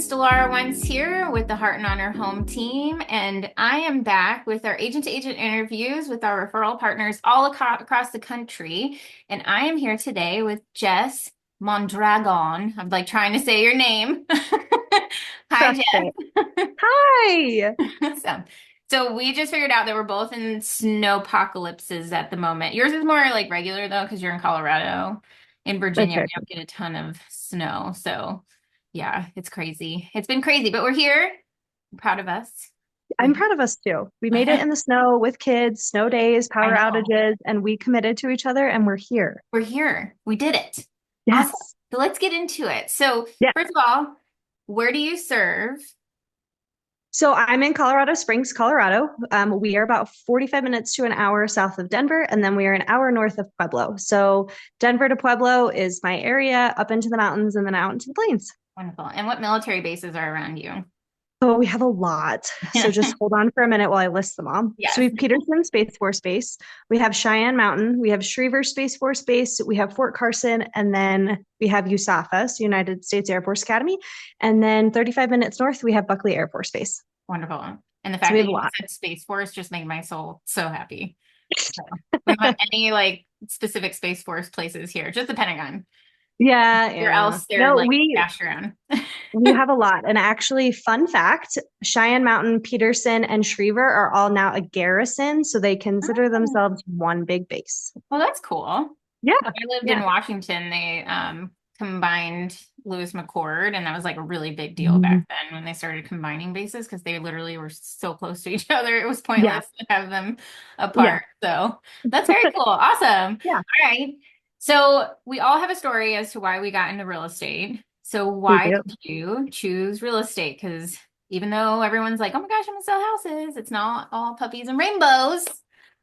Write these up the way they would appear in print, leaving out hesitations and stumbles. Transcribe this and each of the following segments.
Stellara Once here with the Heart and Honor Home Team, and I am back with our agent-to-agent interviews with our referral partners all across the country. And I am here today with Jess Mondragon. I'm like trying to say your name. Hi, Crushed it. Jess. Hi. Awesome. So we just figured out that we're both in snowpocalypses at the moment. Yours is more like regular though, because you're in Colorado. In That's Virginia, we fair. don't get a ton of snow. So yeah, it's crazy. It's been crazy, but we're here. I'm proud of us. I'm We proud of us too. We made it in the snow with kids, snow days, I power know. outages, and we committed to each other and we're here. We're here. We did it. Awesome. Yes. So let's get into it. So Yeah. first of all, where do you serve? So I'm in Colorado Springs, Colorado. We are about 45 minutes to an hour south of Denver, and then we are an hour north of Pueblo. So Denver to Pueblo is my area, up into the mountains and then out into the plains. Wonderful. And what military bases are around you? Oh, we have a lot. So just hold on for a minute while I list them all. So we Yes. have Peterson Space Force Base, we have Cheyenne Mountain, we have Schriever Space Force Base, we have Fort Carson, and then we have USAFA, United States Air Force Academy. And then 35 minutes north, we have Buckley Air Force Base. Wonderful. And the So fact we that have a you lot. said Space Force just made my soul so happy. So we don't have any like specific Space Force places here, just the Pentagon. Yeah, Or yeah. else they're No, like we dash around. we have a lot. And actually, fun fact, Cheyenne Mountain, Peterson, and Schriever are all now a garrison, so they consider Oh, themselves one big base. well, that's cool. Yeah, When I lived in yeah. Washington, they combined Lewis McChord, and that was like a really big deal back then when they started combining bases because they literally were so close to each other. It was Yeah, pointless to have them yeah, apart. So that's very cool. Awesome. yeah. All right. So we all have a story as to why we got into real estate. So We why do. did you choose real estate? Because even though everyone's like, oh my gosh, I'm gonna sell houses, it's not all puppies and rainbows.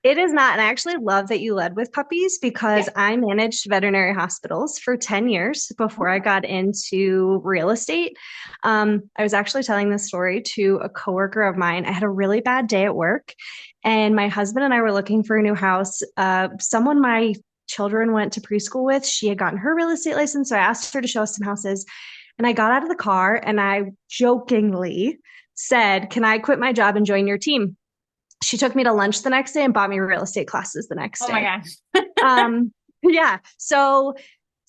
It is not. And I actually love that you led with puppies Yeah. because I managed veterinary hospitals for 10 years before I got into real estate. I was actually telling this story to a coworker of mine. I had a really bad day at work, and my husband and I were looking for a new house. Someone my children went to preschool with, she had gotten her real estate license. So I asked her to show us some houses. And I got out of the car and I jokingly said, "Can I quit my job and join your team?" She took me to lunch the next day and bought me real estate classes the next Oh my day. gosh. Yeah. So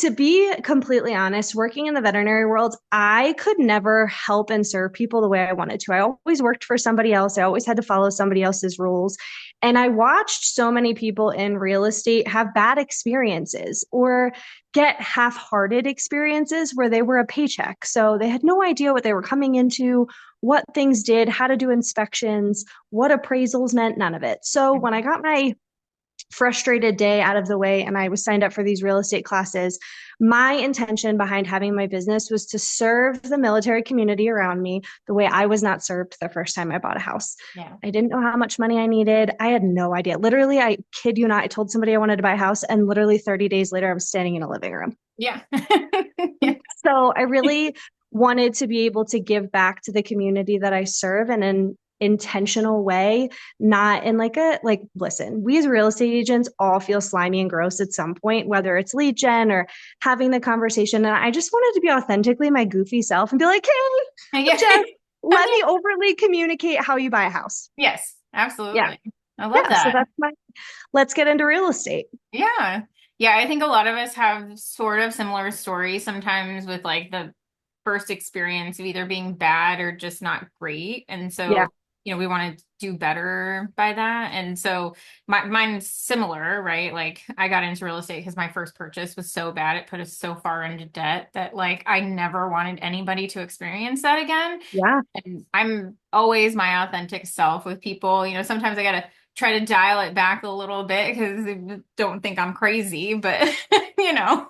to be completely honest, working in the veterinary world, I could never help and serve people the way I wanted to. I always worked for somebody else. I always had to follow somebody else's rules. And I watched so many people in real estate have bad experiences or get half hearted experiences where they were a paycheck. So they had no idea what they were coming into, what things did, how to do inspections, what appraisals meant, none of it. So when I got my frustrated day out of the way and I was signed up for these real estate classes, my intention behind having my business was to serve the military community around me the way I was not served the first time I bought a house. Yeah. I didn't know how much money I needed. I had no idea. Literally, I kid you not, I told somebody I wanted to buy a house, and literally 30 days later, I was standing in a living room. Yeah. So I really wanted to be able to give back to the community that I serve in an intentional way, not in like listen, we as real estate agents all feel slimy and gross at some point, whether it's lead gen or having the conversation. And I just wanted to be authentically my goofy self and be like, hey, I'm Yeah. Jess. I'm Let here. me overly communicate how you buy a house. Yes, Yeah. absolutely. I love Yeah. So that. that's my let's get into real estate. Yeah. Yeah, I think a lot of us have sort of similar stories sometimes with like the first experience of either being bad or just not great. And Yeah. so, we want to do better by that. And so mine's similar, right? Like I got into real estate because my first purchase was so bad. It put us so far into debt that like I never wanted anybody to experience that again. Yeah. And I'm always my authentic self with people. Sometimes I gotta try to dial it back a little bit because they don't think I'm crazy, but you know,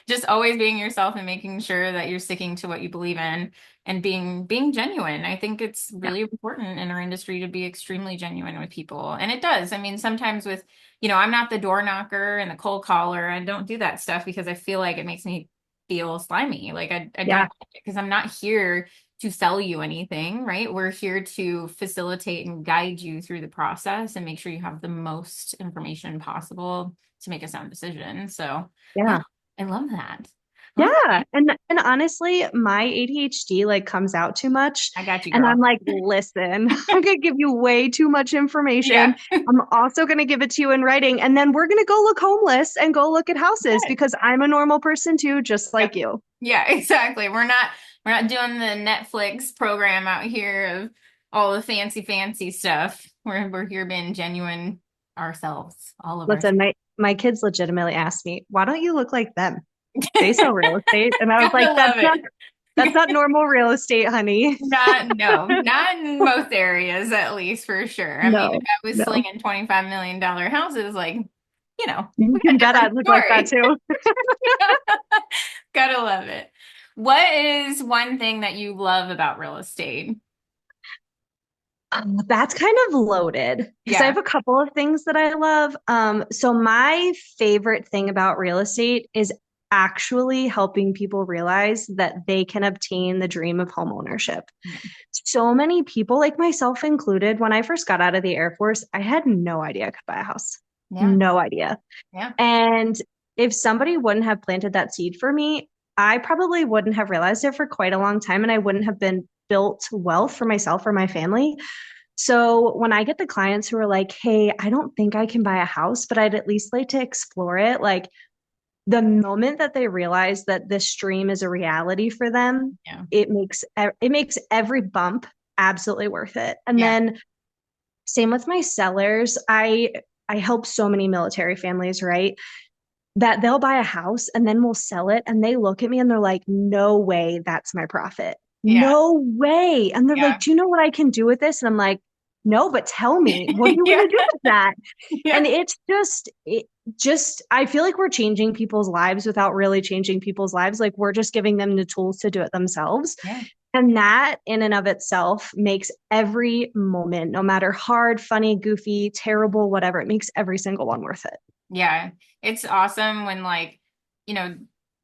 just always being yourself and making sure that you're sticking to what you believe in and being genuine. I think it's Yeah. really important in our industry to be extremely genuine with people. And it does. I mean, sometimes I'm not the door knocker and the cold caller. I don't do that stuff because I feel like it makes me feel slimy. Like I Yeah. don't, because I'm not here to sell you anything, right? We're here to facilitate and guide you through the process and make sure you have the most information possible to make a sound decision. So, yeah, Yeah. I love that. Yeah. And honestly, my ADHD like comes out too much. I got you, And I'm girl. like, listen, I'm gonna give you way too much information. Yeah. I'm also gonna give it to you in writing. And then we're gonna go look homeless and go look at houses Yes. because I'm a normal person too, just like Yep. you. Yeah, exactly. We're not doing the Netflix program out here of all the fancy stuff. We're here being genuine ourselves, all of ourselves. Listen, my kids legitimately asked me, why don't you look like them? They sell real estate. And I was like, Gotta love that's it. not normal real estate, honey. Not in most areas, at least for sure. I mean, if No, I was no. slinging $25 million houses, like, You we got can a bet different I look like that story. too. Gotta love it. What is one thing that you love about real estate? That's kind of loaded because I Yeah. have a couple of things that I love. So my favorite thing about real estate is actually helping people realize that they can obtain the dream of home ownership. Yeah. So many people, like myself included, when I first got out of the Air Force, I had no idea I could buy a house. Yeah. No idea. Yeah. And if somebody wouldn't have planted that seed for me, I probably wouldn't have realized it for quite a long time and I wouldn't have been built wealth for myself or my family. So when I get the clients who are like, hey, I don't think I can buy a house, but I'd at least like to explore it, like the moment that they realize that this dream is a reality for them, Yeah. it makes every bump absolutely worth it. And Yeah. then same with my sellers. I help so many military families, right? That they'll buy a house and then we'll sell it and they look at me and they're like, no way, that's my profit. Yeah. No way. And they're like, Yeah. do you know what I can do with this? And I'm like, no, but tell me, what are you Yeah. going to do with that? Yeah. And it just I feel like we're changing people's lives without really changing people's lives. Like we're just giving them the tools to do it themselves. Yeah. And that in and of itself makes every moment, no matter hard, funny, goofy, terrible, whatever, it makes every single one worth it. Yeah. It's awesome when you know,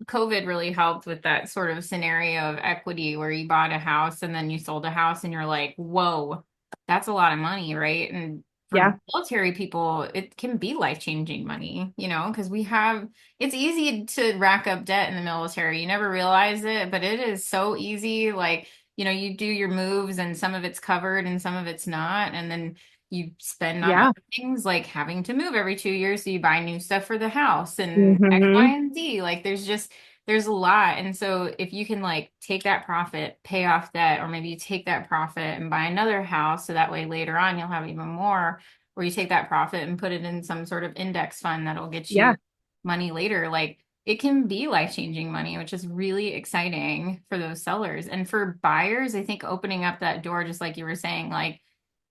COVID really helped with that sort of scenario of equity where you bought a house and then you sold a house and you're like, whoa, that's a lot of money, right? And for Yeah. military people, it can be life-changing money, because it's easy to rack up debt in the military. You never realize it, but it is so easy. Like, you do your moves and some of it's covered and some of it's not. And then you spend on Yeah. other things like having to move every 2 years. So you buy new stuff for the house and X, Y, Hmm. and Z. Like there's a lot. And so if you can like take that profit, pay off debt, or maybe you take that profit and buy another house so that way later on you'll have even more, or you take that profit and put it in some sort of index fund that'll get Yeah. you money later. Like it can be life-changing money, which is really exciting for those sellers. And for buyers, I think opening up that door, just like you were saying, like,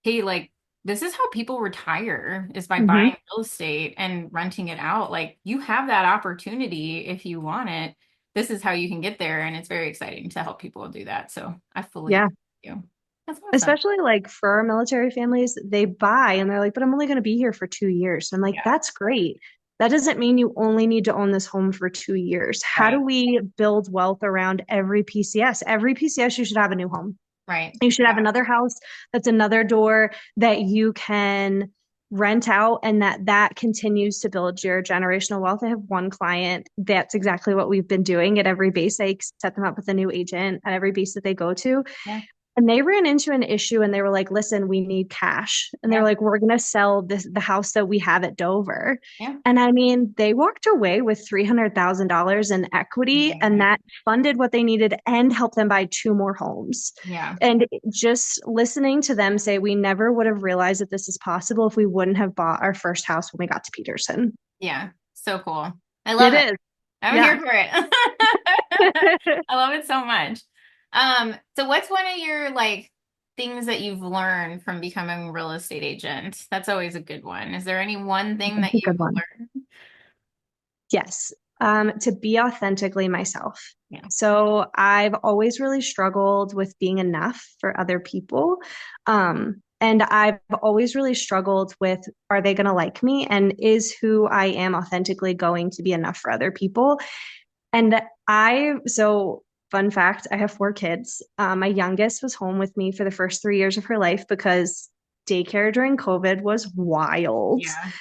hey, like this is how people retire is by Hmm. buying real estate and renting it out. Like you have that opportunity if you want it. This is how you can get there. And it's very exciting to help people do that. So I fully Yeah. agree with you. That's awesome. Especially like for our military families, they buy and they're like, but I'm only going to be here for 2 years. I'm like, Yeah. that's great. That doesn't mean you only need to own this home for 2 years. How do Right. we build wealth around every PCS? Every PCS, you should have a new home. Right. You should have Yeah. another house that's another door that you can rent out and that continues to build your generational wealth. I have one client that's exactly what we've been doing at every base. I set them up with a new agent at every base that they go to. Yeah. And they ran into an issue and they were like, listen, we need cash. And they're Yeah. like, we're going to sell the house that we have at Dover. Yeah. And I mean, they walked away with $300,000 in equity and Amazing. that funded what they needed and helped them buy two more homes. Yeah. And just listening to them say, we never would have realized that this is possible if we wouldn't have bought our first house when we got to Peterson. Yeah. So cool. I It love it. is. I'm Yeah. here for it. I love it so much. So what's one of your like things that you've learned from becoming a real estate agent? That's always a good one. Is there any one thing That's that a you've good one. learned? Yes, to be authentically myself. Yeah. So I've always really struggled with being enough for other people. And I've always really struggled with, are they going to like me? And is who I am authentically going to be enough for other people? And so fun fact, I have 4 kids. My youngest was home with me for the first 3 years of her life because daycare during COVID was wild. Yeah.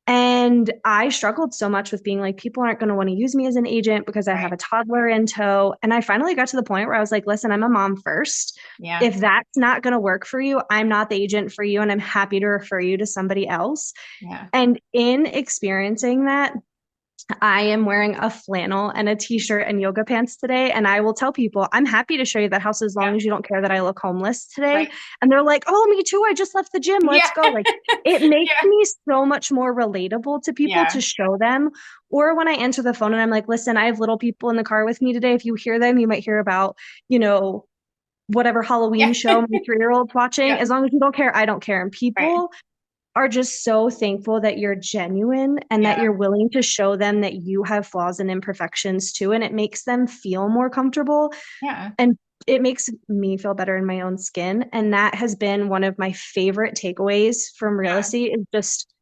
And I struggled so much with being like, people aren't going to want to use me as an agent because I have Right. a toddler in tow. And I finally got to the point where I was like, listen, I'm a mom first. Yeah. If that's not going to work for you, I'm not the agent for you. And I'm happy to refer you to somebody else. Yeah. And in experiencing that, I am wearing a flannel and a t-shirt and yoga pants today. And I will tell people, I'm happy to show you that house as long Yeah. as you don't care that I look homeless today. Right. And they're like, oh, me too. I just left the gym. Let's Yeah. go. Like it makes Yeah. me so much more relatable to people Yeah. to show them. Or when I answer the phone and I'm like, listen, I have little people in the car with me today. If you hear them, you might hear about, you know, whatever Halloween Yeah. show my 3-year-old's watching. Yeah. As long as you don't care, I don't care. And Right. people are just so thankful that you're genuine and that Yeah. you're willing to show them that you have flaws and imperfections too. And it makes them feel more comfortable Yeah. and it makes me feel better in my own skin. And that has been one of my favorite takeaways from real Yeah. estate is just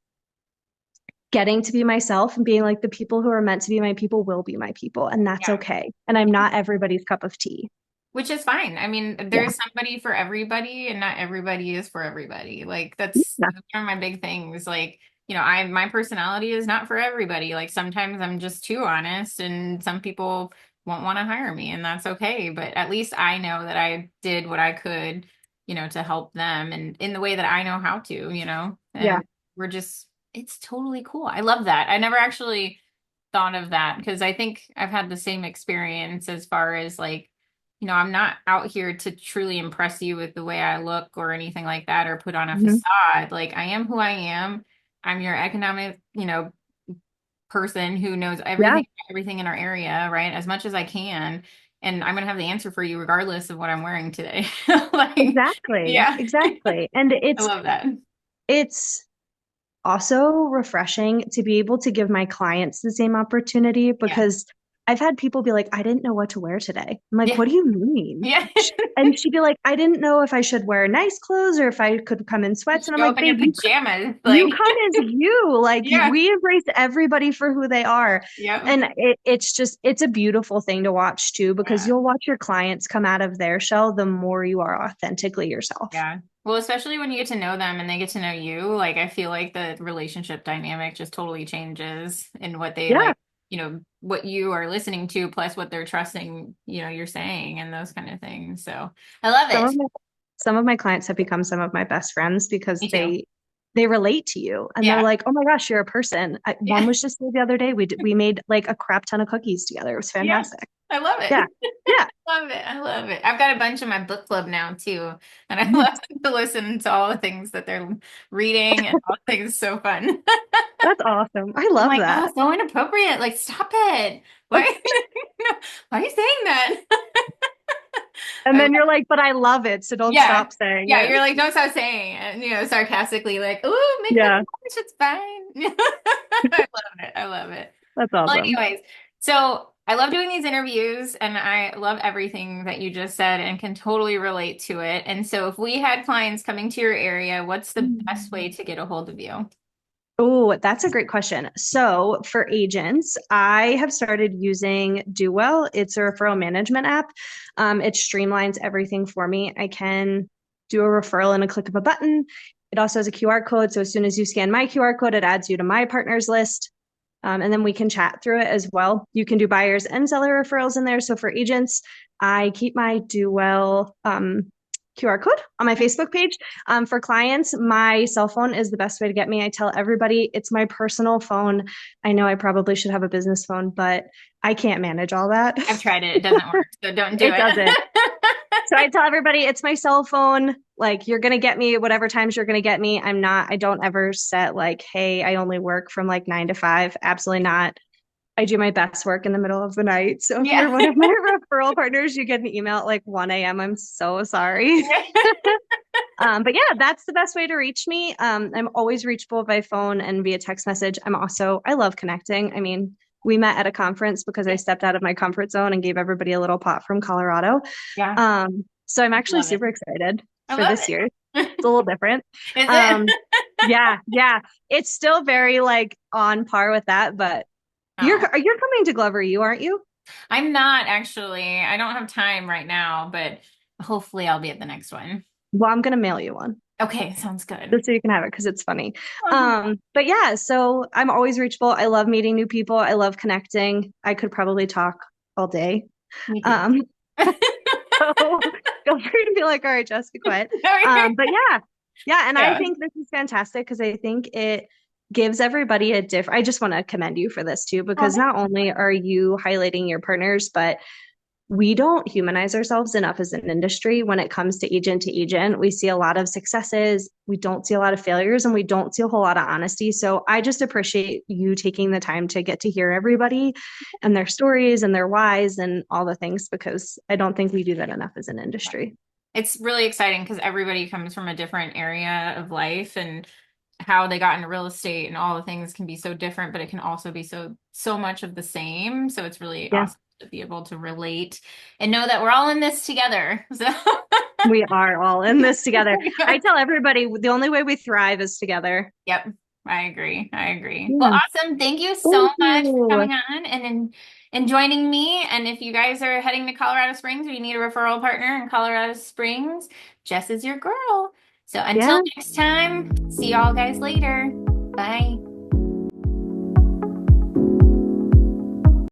getting to be myself and being like the people who are meant to be my people will be my people. And that's Yeah. okay. And I'm not everybody's cup of tea. Which is fine. I mean, Yeah. there's somebody for everybody, and not everybody is for everybody. Like Yeah. that's one of my big things. Like, my personality is not for everybody. Like sometimes I'm just too honest, and some people won't want to hire me, and that's okay. But at least I know that I did what I could, to help them and in the way that I know how to. Yeah. And it's totally cool. I love that. I never actually thought of that because I think I've had the same experience as far as like, I'm not out here to truly impress you with the way I look or anything like that or put on a Mhm. facade. Like I am who I am. I'm your economic, person who knows Yeah. everything in our area, right? As much as I can. And I'm gonna have the answer for you regardless of what I'm wearing today. Like, Exactly. yeah. Exactly. And I love that. it's also refreshing to be able to give my clients the same opportunity Yeah. because I've had people be like, I didn't know what to wear today. I'm like, Yeah. what do you mean? Yeah. And she'd be like, I didn't know if I should wear nice clothes or if I could come in sweats. And I'm Show like, up in your babe, pajamas. you Like, come as you. Like yeah. we embrace everybody for who they are. Yep. And it's a beautiful thing to watch too, because Yeah. you'll watch your clients come out of their shell the more you are authentically yourself. Yeah. Well, especially when you get to know them and they get to know you, like I feel like the relationship dynamic just totally changes in what they Yeah. like, what you are listening to, plus what they're trusting, you're saying and those kind of things. So I love Some it. of my, some of my clients have become some of my best friends because Me too. they relate to you and they're Yeah. like, "Oh my gosh, you're a person." One Yeah. was just the other day. We made like a crap ton of cookies together. It was Yeah. fantastic. I love Yeah. it. Yeah. Love it. I love it. I've got a bunch in my book club now too. And I love to listen to all the things that they're reading and all things so fun. That's awesome. I I'm love like, that. oh, so inappropriate. Like, stop it. Why, why are you saying that? And I then love, you're like, "But I love it, so don't yeah. stop saying Yeah. it." You're like, don't stop saying it. Sarcastically, like, oh, make it Yeah. worse. It's fine. I love it. I love it. That's Well, awesome. anyways, so I love doing these interviews and I love everything that you just said and can totally relate to it. And so if we had clients coming to your area, what's the best way to get a hold of you? Oh, that's a great question. So, for agents, I have started using Do Well. It's a referral management app. It streamlines everything for me. I can do a referral in a click of a button. It also has a QR code. So, as soon as you scan my QR code, it adds you to my partners list. And then we can chat through it as well. You can do buyers and seller referrals in there. So, for agents, I keep my Do Well QR code on my Facebook page. For clients, my cell phone is the best way to get me. I tell everybody it's my personal phone. I know I probably should have a business phone, but I can't manage all that. I've tried it. It doesn't work. So don't do It it. doesn't. So I tell everybody it's my cell phone. Like you're gonna get me whatever times you're gonna get me. I don't ever set like, hey, I only work from like 9 to 5. Absolutely not. I do my best work in the middle of the night. So if Yeah. you're one of my referral partners, you get an email at like 1 a.m. I'm so sorry. But yeah, that's the best way to reach me. I'm always reachable by phone and via text message. I love connecting. I mean, we met at a conference because I Yeah. stepped out of my comfort zone and gave everybody a little pot from Colorado. Yeah. So I'm actually Love it. super excited I for love this year. it. It's a little different. Is it? Um, yeah, yeah. It's still very like on par with that, but Oh, you're coming to Glover U, aren't you? I'm not actually. I don't have time right now, but hopefully I'll be at the next one. Well, I'm gonna mail you one. Okay, sounds good. just so you can have it because it's funny. Uh-huh. But yeah, so I'm always reachable. I love meeting new people. I love connecting. I could probably talk all day. Me too. Um, so feel free to be like, all right, Jess, be quiet. Okay. But yeah, yeah, and I Yeah. think this is fantastic because I think it gives everybody a different. I just want to commend you for this too, Well, because not only are you highlighting your partners, but we don't humanize ourselves enough as an industry when it comes to agent to agent. We see a lot of successes, we don't see a lot of failures, and we don't see a whole lot of honesty. So I just appreciate you taking the time to get to hear everybody and their stories and their whys and all the things because I don't think we do that enough as an industry. it's really exciting because everybody comes from a different area of life and how they got into real estate and all the things can be so different, but it can also be so much of the same. So it's really Yeah, awesome to be able to relate and know that we're all in this together. So we are all in this together. I tell everybody the only way we thrive is together. yep, I agree. I agree. Well, Yeah. awesome. Thank you so Thank much for you. coming on and joining me. And if you guys are heading to Colorado Springs or you need a referral partner in Colorado Springs, Jess is your girl. So until Yeah. next time, see y'all guys later. Bye.